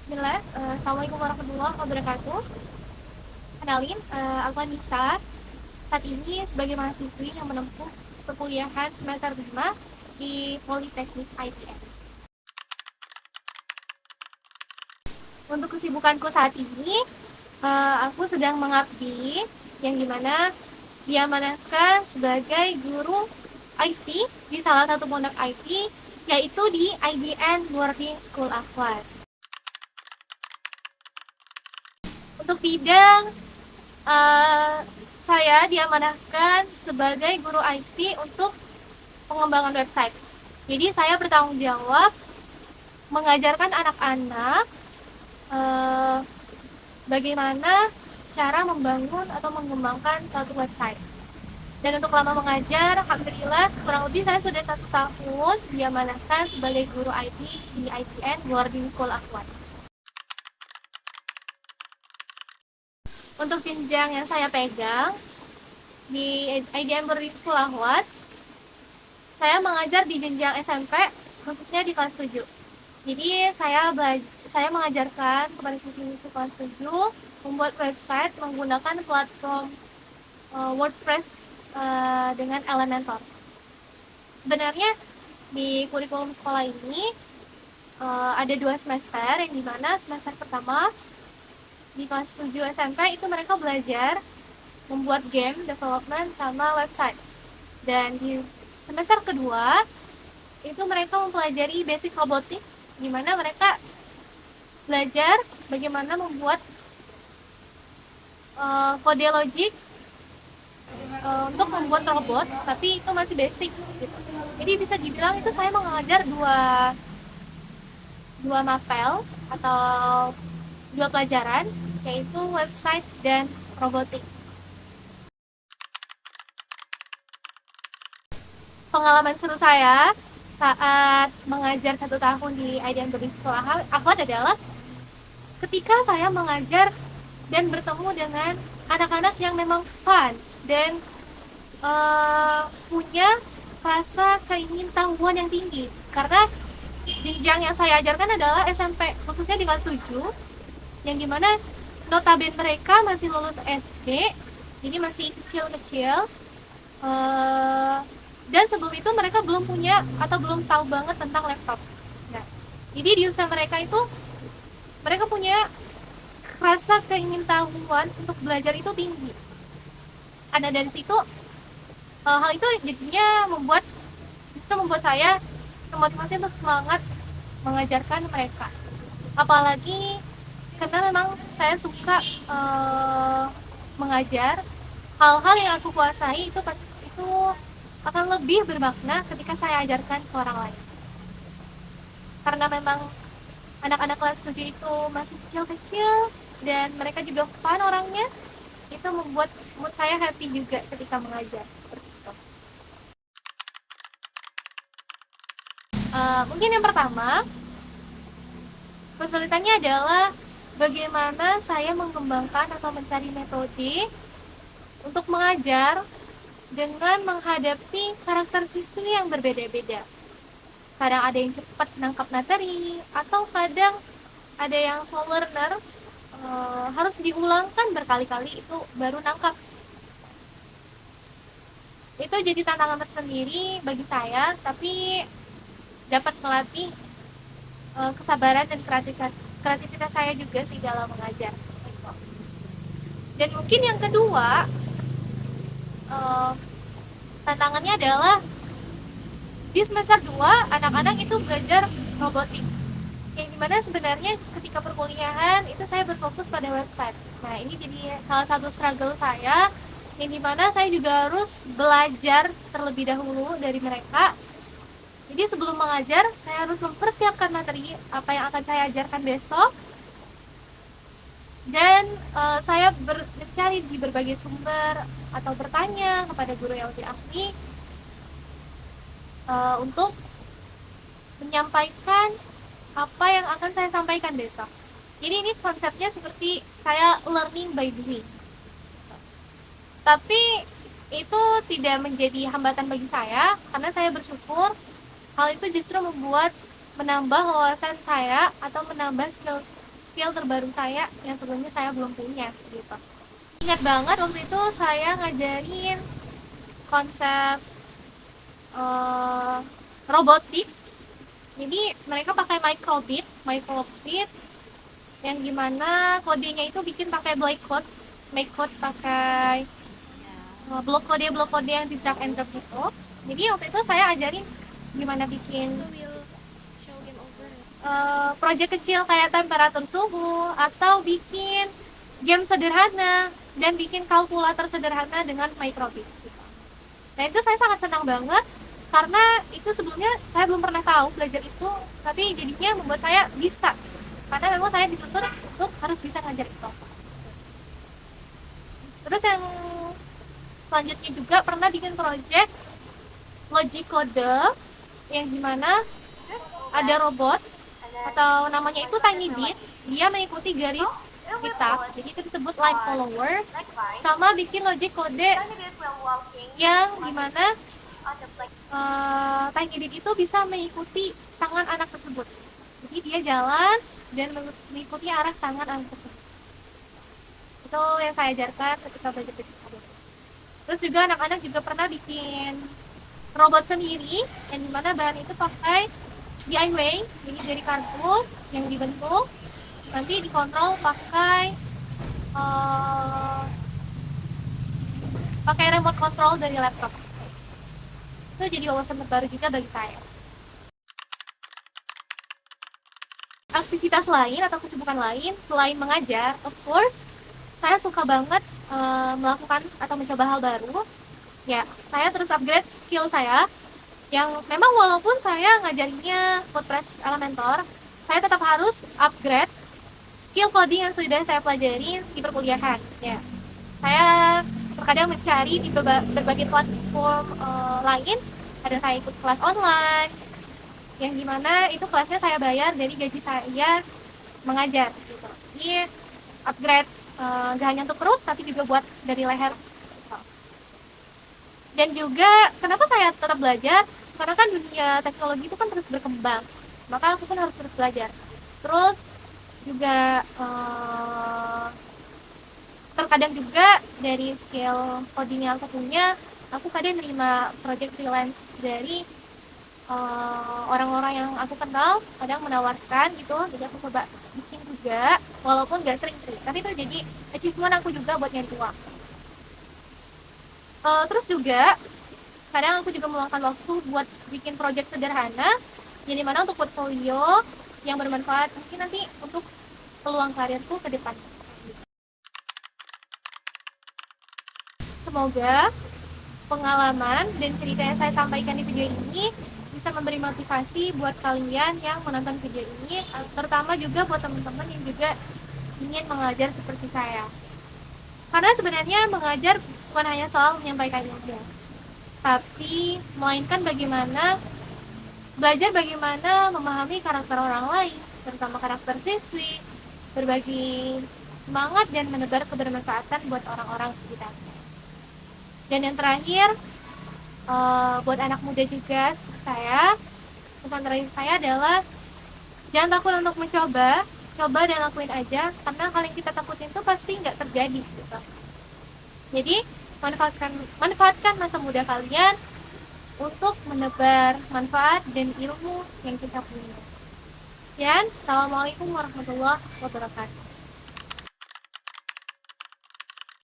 Bismillah, Assalamualaikum warahmatullahi wabarakatuh. Kenalin, aku Anissa. Saat ini sebagai mahasiswi yang menempuh perkuliahan semester 5 di Politeknik ITN. Untuk kesibukanku saat ini, aku sedang mengabdi yang dimana diamanahkan sebagai guru IT di salah satu pondok IT, yaitu di IDN Boarding School Akhwat. Untuk bidang, uh, saya diamanahkan sebagai guru IT untuk pengembangan website. Jadi saya bertanggung jawab mengajarkan anak-anak bagaimana cara membangun atau mengembangkan suatu website. Dan untuk lama mengajar, alhamdulillah kurang lebih saya sudah 1 tahun diamanahkan sebagai guru IT di ITN Boarding School Akhwat. Untuk jenjang yang saya pegang di IDN Boarding School Akhwat, saya mengajar di jenjang SMP, khususnya di kelas 7. Jadi saya mengajarkan kepada siswa kelas 7 membuat website menggunakan platform WordPress dengan Elementor. Sebenarnya di kurikulum sekolah ini ada 2 semester, yang dimana semester pertama di kelas 7 SMP itu mereka belajar membuat game development sama website. Dan di semester kedua itu mereka mempelajari basic robotik, di mana mereka belajar bagaimana membuat kode logik untuk membuat robot, tapi itu masih basic gitu. Jadi bisa dibilang itu saya mengajar dua mapel atau 2 pelajaran, yaitu website dan robotik. Pengalaman seru saya saat mengajar 1 tahun di IDN Boarding School Akhwat adalah ketika saya mengajar dan bertemu dengan anak-anak yang memang fun dan punya rasa keingintahuan yang tinggi. Karena jenjang yang saya ajarkan adalah SMP, khususnya di kelas 7, yang dimana notabene mereka masih lulus SD, jadi masih kecil-kecil, dan sebelum itu mereka belum punya atau belum tahu banget tentang laptop. Nah, jadi di usia mereka itu mereka punya rasa keingintahuan untuk belajar itu tinggi. Karena dari situ hal itu jadinya justru membuat saya termotivasi untuk semangat mengajarkan mereka. Apalagi karena memang saya suka mengajar, hal-hal yang aku kuasai itu akan lebih bermakna ketika saya ajarkan ke orang lain. Karena memang anak-anak kelas 7 itu masih kecil-kecil dan mereka juga fun orangnya, itu membuat mood saya happy juga ketika mengajar. Mungkin yang pertama, kesulitannya adalah bagaimana saya mengembangkan atau mencari metode untuk mengajar dengan menghadapi karakter siswi yang berbeda-beda. Kadang ada yang cepat nangkap materi, atau kadang ada yang slow learner, harus diulangkan berkali-kali itu baru nangkap. Itu jadi tantangan tersendiri bagi saya, tapi dapat melatih kesabaran dan kreativitas saya juga sih dalam mengajar. Dan mungkin yang kedua, tantangannya adalah di semester 2 anak-anak itu belajar robotik, yang dimana sebenarnya ketika perkuliahan itu saya berfokus pada website. Nah, ini jadi salah satu struggle saya, yang dimana saya juga harus belajar terlebih dahulu dari mereka. Jadi sebelum mengajar, saya harus mempersiapkan materi apa yang akan saya ajarkan besok, dan saya mencari di berbagai sumber atau bertanya kepada guru yang lebih ahli untuk menyampaikan apa yang akan saya sampaikan besok. Jadi ini konsepnya seperti saya learning by doing. Tapi itu tidak menjadi hambatan bagi saya, karena saya bersyukur hal itu justru menambah wawasan saya atau menambah skill terbaru saya yang sebelumnya saya belum punya gitu. Ingat banget waktu itu saya ngajarin konsep uh, robotik. Jadi mereka pakai microbit yang gimana kodenya itu bikin pakai black code pakai blok kode yang di drag and drop itu. Jadi waktu itu saya ajarin gimana bikin project kecil kayak temperatur suhu atau bikin game sederhana dan bikin kalkulator sederhana dengan microbit. Nah itu saya sangat senang banget karena itu sebelumnya saya belum pernah tahu belajar itu, tapi jadinya membuat saya bisa karena memang saya dituntut untuk harus bisa ngajar itu. Terus yang selanjutnya juga pernah bikin project logic code yang dimana ada robot atau namanya itu tiny bit, dia mengikuti garis hitam, jadi itu disebut line follower. Sama bikin logic code yang dimana tiny bit itu bisa mengikuti tangan anak tersebut, jadi dia jalan dan mengikuti arah tangan anak tersebut. Itu yang saya ajarkan ketika belajar basic code. Terus juga anak-anak juga pernah bikin robot sendiri yang dimana bahan itu pakai DIY, jadi dari kardus yang dibentuk nanti dikontrol pakai pakai remote control dari laptop. Itu jadi wawasan terbaru juga bagi saya. Aktivitas lain atau kesibukan lain selain mengajar, of course saya suka banget melakukan atau mencoba hal baru. Ya, saya terus upgrade skill saya yang memang walaupun saya ngajarinnya WordPress Elementor, saya tetap harus upgrade skill coding yang sudah saya pelajari di perkuliahan. Ya, saya terkadang mencari di berbagai platform lain. Ada saya ikut kelas online, yang dimana itu kelasnya saya bayar dari gaji saya mengajar. Gitu. Jadi upgrade gak hanya untuk perut, tapi juga buat dari leher. Dan juga kenapa saya tetap belajar? Karena kan dunia teknologi itu kan terus berkembang, maka aku pun harus terus belajar. Terus juga terkadang juga dari skill coding yang aku punya, aku kadang menerima project freelance dari orang-orang yang aku kenal, kadang menawarkan gitu, jadi aku coba bikin juga, walaupun gak sering sih, tapi itu jadi achievement aku juga buat nyari uang. Terus juga kadang aku juga meluangkan waktu buat bikin project sederhana, jadi mana untuk portfolio yang bermanfaat mungkin nanti untuk peluang karirku ke depan. Semoga pengalaman dan cerita yang saya sampaikan di video ini bisa memberi motivasi buat kalian yang menonton video ini, terutama juga buat teman-teman yang juga ingin mengajar seperti saya. Karena sebenarnya mengajar bukan hanya soal menyampaikan ilmu, tapi melainkan belajar bagaimana memahami karakter orang lain, terutama karakter siswi, berbagi semangat dan menebar kebermanfaatan buat orang-orang sekitarnya. Dan yang terakhir, buat anak muda juga seperti saya, pesan terakhir saya adalah jangan takut untuk mencoba, coba dan lakuin aja, karena hal yang kita takutin itu pasti nggak terjadi gitu. Jadi manfaatkan masa muda kalian untuk menebar manfaat dan ilmu yang kita punya. Sekian, assalamualaikum warahmatullahi wabarakatuh.